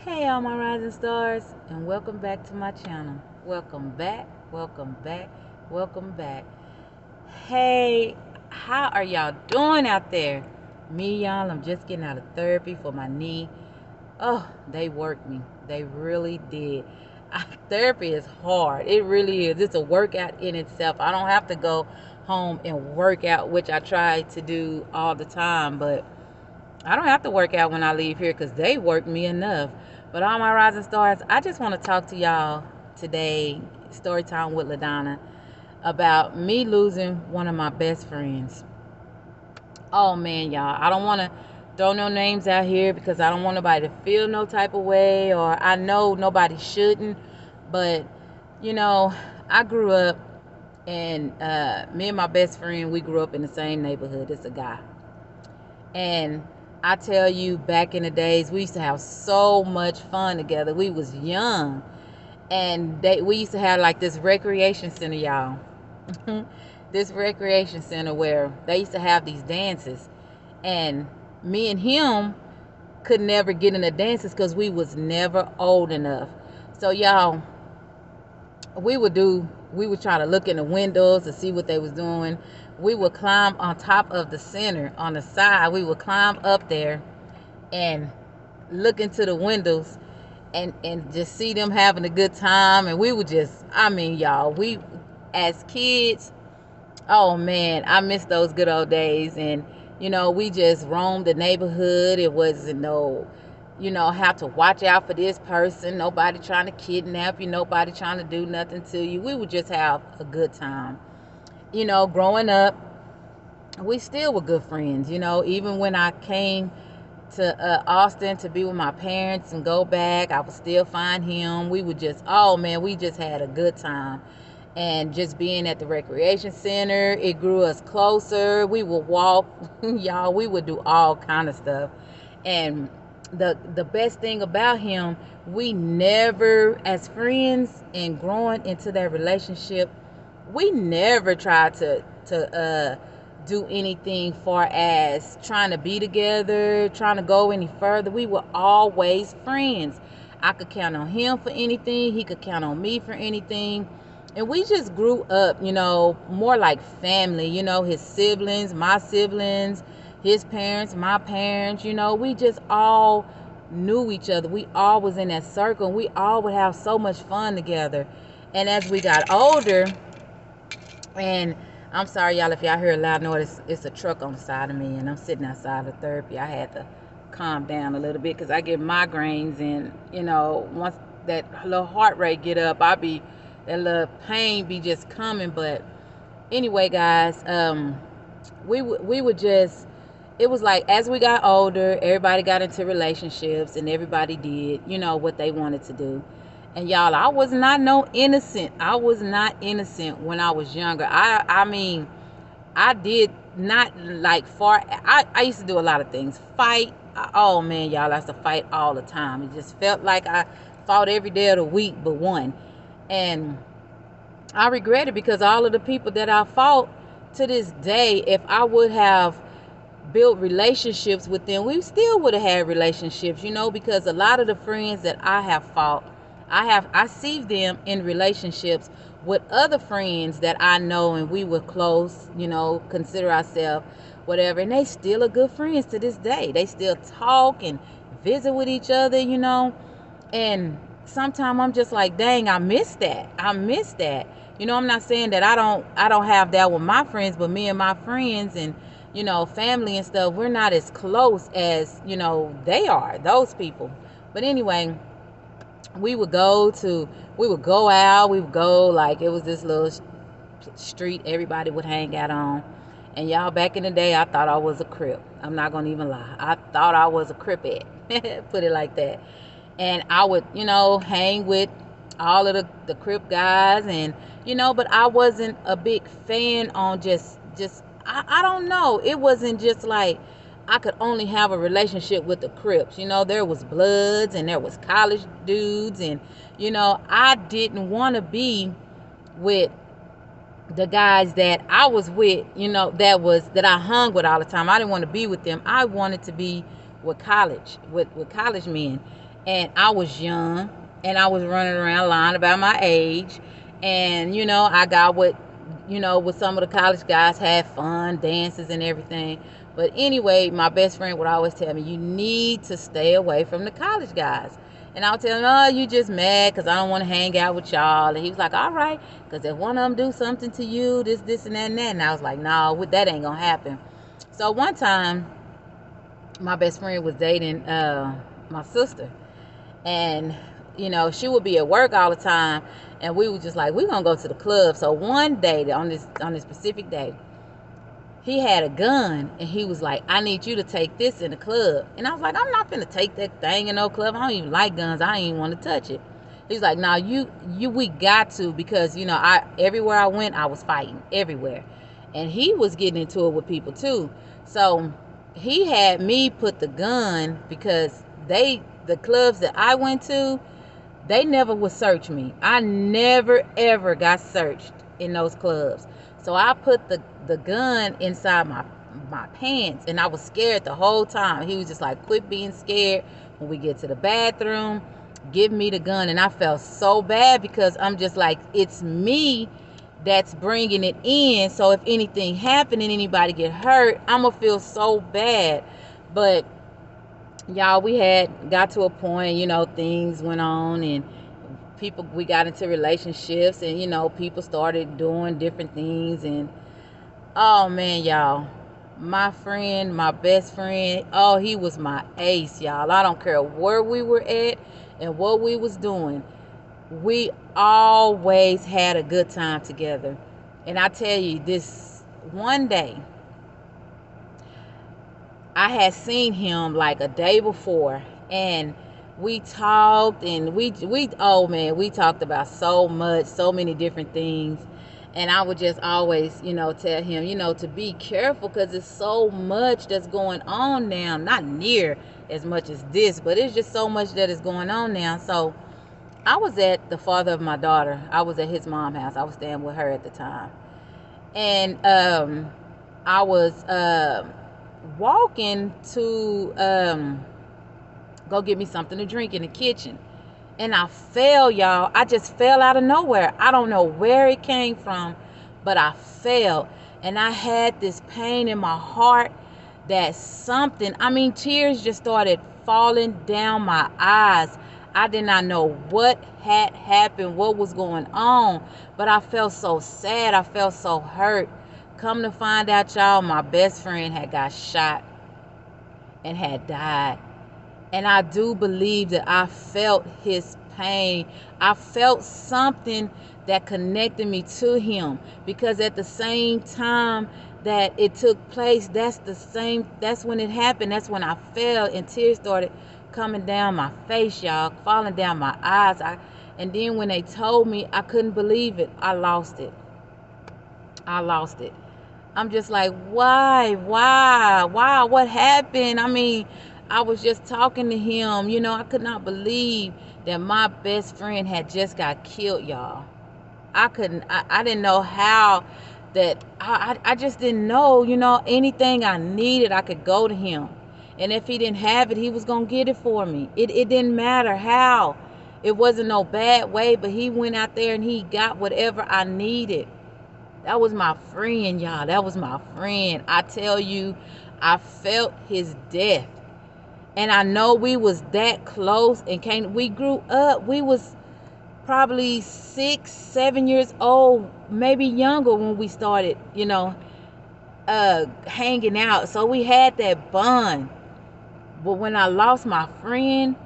Hey all my rising stars, and welcome back to my channel. Welcome back, welcome back, welcome back. Hey, how are y'all doing out there? Me, y'all, I'm just getting out of therapy for my knee. Oh, they worked me. They really did. Therapy is hard. It really is. It's a workout in itself. I don't have to go home and work out, which I try to do all the time, but I don't have to work out when I leave here because they work me enough. But all my rising stars, I just want to talk to y'all today, story time with LaDonna, about me losing one of my best friends. Oh man, y'all, I don't want to throw no names out here because I don't want nobody to feel no type of way, or I know nobody shouldn't. But you know, I grew up, and me and my best friend, we grew up in the same neighborhood. It's a guy. And I tell you, back in the days, we used to have so much fun together. We was young, and we used to have like this recreation center, y'all. This recreation center where they used to have these dances, and me and him could never get in the dances because we was never old enough. So y'all, we would try to look in the windows to see what they was doing. We would climb on top of the center on the side. We would climb up there and look into the windows and just see them having a good time. And we would just, I mean, y'all, we as kids, oh man, I miss those good old days. And we just roamed the neighborhood. It wasn't no, have to watch out for this person, nobody trying to kidnap you, nobody trying to do nothing to you. We would just have a good time. Growing up, we still were good friends. Even when I came to Austin to be with my parents and go back, I would still find him. We would just, oh man, we just had a good time. And just being at the recreation center, it grew us closer. We would walk, y'all, we would do all kind of stuff. And the best thing about him, we never, as friends and growing into that relationship, we never tried to do anything far as trying to be together, trying to go any further. We were always friends. I could count on him for anything, he could count on me for anything. And we just grew up, more like family. His siblings, my siblings, his parents, my parents. We just all knew each other. We all was in that circle, and we all would have so much fun together. And as we got older, and I'm sorry, y'all, if y'all hear a loud noise, it's a truck on the side of me, and I'm sitting outside of therapy. I had to calm down a little bit because I get migraines, and once that little heart rate get up, that little pain be just coming. But anyway, guys, we would just, it was like as we got older, everybody got into relationships, and everybody did, what they wanted to do. And y'all, I was not no innocent. I was not innocent when I was younger. I mean, I did not like far. I used to do a lot of things. Fight. Oh man, y'all, I used to fight all the time. It just felt like I fought every day of the week but one. And I regret it because all of the people that I fought, to this day, if I would have built relationships with them, we still would have had relationships, because a lot of the friends that I have fought, I see them in relationships with other friends that I know, and we were close, consider ourselves whatever, and they still are good friends to this day. They still talk and visit with each other, and sometimes I'm just like, dang, I miss that. I miss that. I'm not saying that I don't have that with my friends, but me and my friends and family and stuff, we're not as close as they are, those people. But anyway, we would go out, we would go, like, it was this little street everybody would hang out on. And y'all, back in the day, I thought I was a Crip. I'm not gonna even lie, I thought I was a Cripette. Put it like that. And I would hang with all of the Crip guys, and but I wasn't a big fan on just I don't know, it wasn't just like I could only have a relationship with the Crips. There was Bloods and there was college dudes, and I didn't want to be with the guys that I was with, that I hung with all the time. I didn't want to be with them. I wanted to be with college men. and I was young, and I was running around lying about my age. And I got with some of the college guys, had fun, dances and everything. But anyway, my best friend would always tell me, you need to stay away from the college guys. And I'll tell him, oh, you just mad because I don't want to hang out with y'all. And he was like, all right, because if one of them do something to you, this, and that, and that. And I was like, no, that ain't going to happen. So one time, my best friend was dating my sister. And she would be at work all the time, and we were just like, we're gonna go to the club. So one day, on this specific day, he had a gun, and he was like, I need you to take this in the club. And I was like, I'm not gonna take that thing in no club. I don't even like guns. I ain't even want to touch it. He's like, no, we got to, because I everywhere I went, I was fighting everywhere. And he was getting into it with people too. So he had me put the gun, because the clubs that I went to, they never would search me. I never ever got searched in those clubs. So I put the gun inside my pants, and I was scared the whole time. He was just like, quit being scared. When we get to the bathroom, give me the gun. And I felt so bad, because I'm just like, it's me that's bringing it in. So if anything happened and anybody get hurt, I'm gonna feel so bad. But y'all, we had got to a point, things went on, and we got into relationships, and people started doing different things. And oh man, y'all, my friend, my best friend, oh, he was my ace, y'all. I don't care where we were at and what we was doing, we always had a good time together. And I tell you, this one day, I had seen him like a day before, and we talked, and we oh man, we talked about so much, so many different things. And I would just always, tell him, to be careful, because it's so much that's going on now. Not near as much as this, but it's just so much that is going on now. So I was at the father of my daughter. I was at his mom's house. I was staying with her at the time. And I was walking to go get me something to drink in the kitchen. And I fell, y'all. I just fell out of nowhere. I don't know where it came from, but I fell. And I had this pain in my heart that tears just started falling down my eyes. I did not know what had happened, what was going on, but I felt so sad. I felt so hurt. Come to find out, y'all, my best friend had got shot and had died. And I do believe that I felt his pain. I felt something that connected me to him, because at the same time that it took place, that's when it happened. That's when I fell, and tears started coming down my face, y'all, falling down my eyes. And then when they told me, I couldn't believe it. I lost it. I'm just like, why, what happened? I was just talking to him. I could not believe that my best friend had just got killed, y'all. I didn't know how that, I just didn't know, anything I needed, I could go to him. And if he didn't have it, he was going to get it for me. It didn't matter how. It wasn't no bad way, but he went out there and he got whatever I needed. That was my friend, y'all. That was my friend. I tell you, I felt his death. And I know we was that close, and we grew up. We was probably 6, 7 years old, maybe younger, when we started, hanging out. So we had that bond. But when I lost my friend,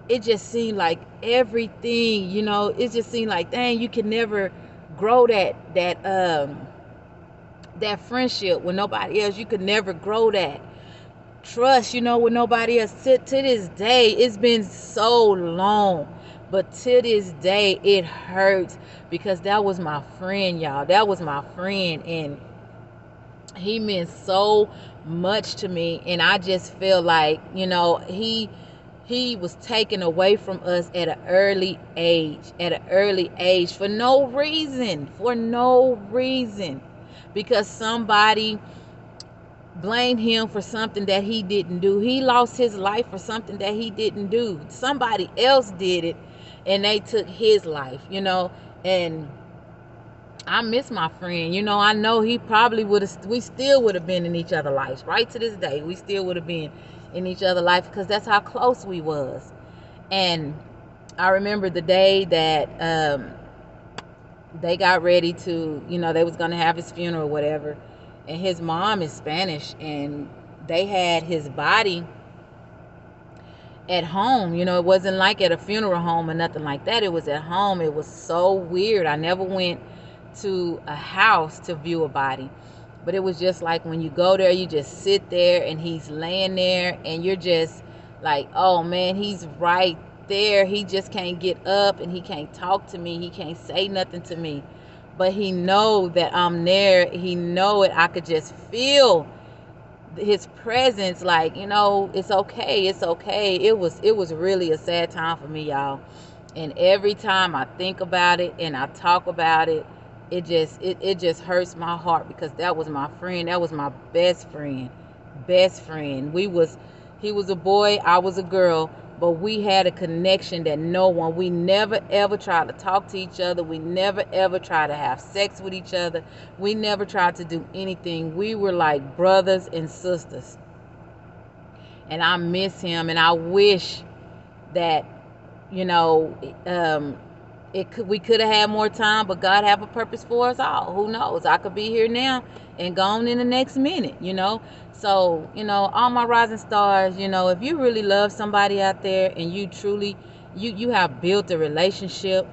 it just seemed like everything, it just seemed like, dang, you can never grow that friendship with nobody else. You could never grow that trust, with nobody else. To this day, it's been so long, but to this day it hurts, because that was my friend, y'all. That was my friend, and he meant so much to me. And I just feel like, he was taken away from us at an early age for no reason, because somebody blame him for something that he didn't do. He lost his life for something that he didn't do. Somebody else did it and they took his life, you know. And I miss my friend. You know, I know he probably would have, we still would have been in each other's lives. Right to this day, we still would have been in each other's life because that's how close we was. And I remember the day that they got ready to, you know, they was going to have his funeral or whatever. And his mom is Spanish, and they had his body at home. You know, it wasn't like at a funeral home or nothing like that. It was at home. It was so weird. I never went to a house to view a body, but it was just like when you go there, you just sit there and he's laying there and you're just like, oh man, he's right there. He just can't get up and he can't talk to me. He can't say nothing to me, but he know that I'm there. He know it. I could just feel his presence, like, you know, it's okay, it's okay. It was really a sad time for me, y'all. And every time I think about it and I talk about it, it just hurts my heart because that was my friend. That was my best friend. Best friend. He was a boy, I was a girl, but we had a connection that no one, we never ever tried to talk to each other. We never ever tried to have sex with each other. We never tried to do anything. We were like brothers and sisters. And I miss him, and I wish that, you know, we could have had more time, but God have a purpose for us all. Who knows? I could be here now and gone in the next minute, you know. So, you know, all my rising stars, you know, if you really love somebody out there and you truly, you have built a relationship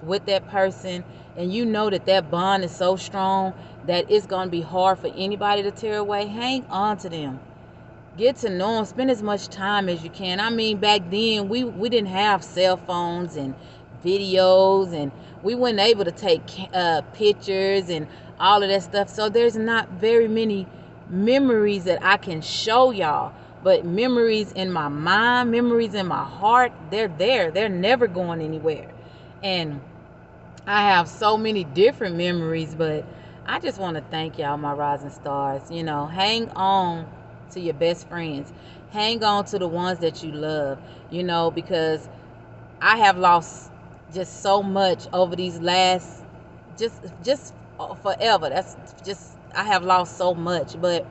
with that person, and you know that that bond is so strong that it's going to be hard for anybody to tear away, hang on to them. Get to know them. Spend as much time as you can. I mean, back then we didn't have cell phones and videos, and we weren't able to take pictures and all of that stuff. So there's not very many memories that I can show y'all. But memories in my mind, memories in my heart, they're there. They're never going anywhere. And I have so many different memories, but I just want to thank y'all, my rising stars. You know, hang on to your best friends. Hang on to the ones that you love, you know, because I have lost just so much over these last, just forever. That's just, I have lost so much, but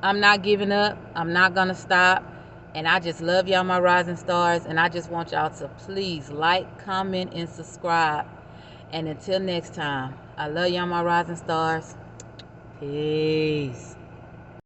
I'm not giving up. I'm not going to stop. And I just love y'all, my rising stars. And I just want y'all to please like, comment, and subscribe. And until next time, I love y'all, my rising stars. Peace.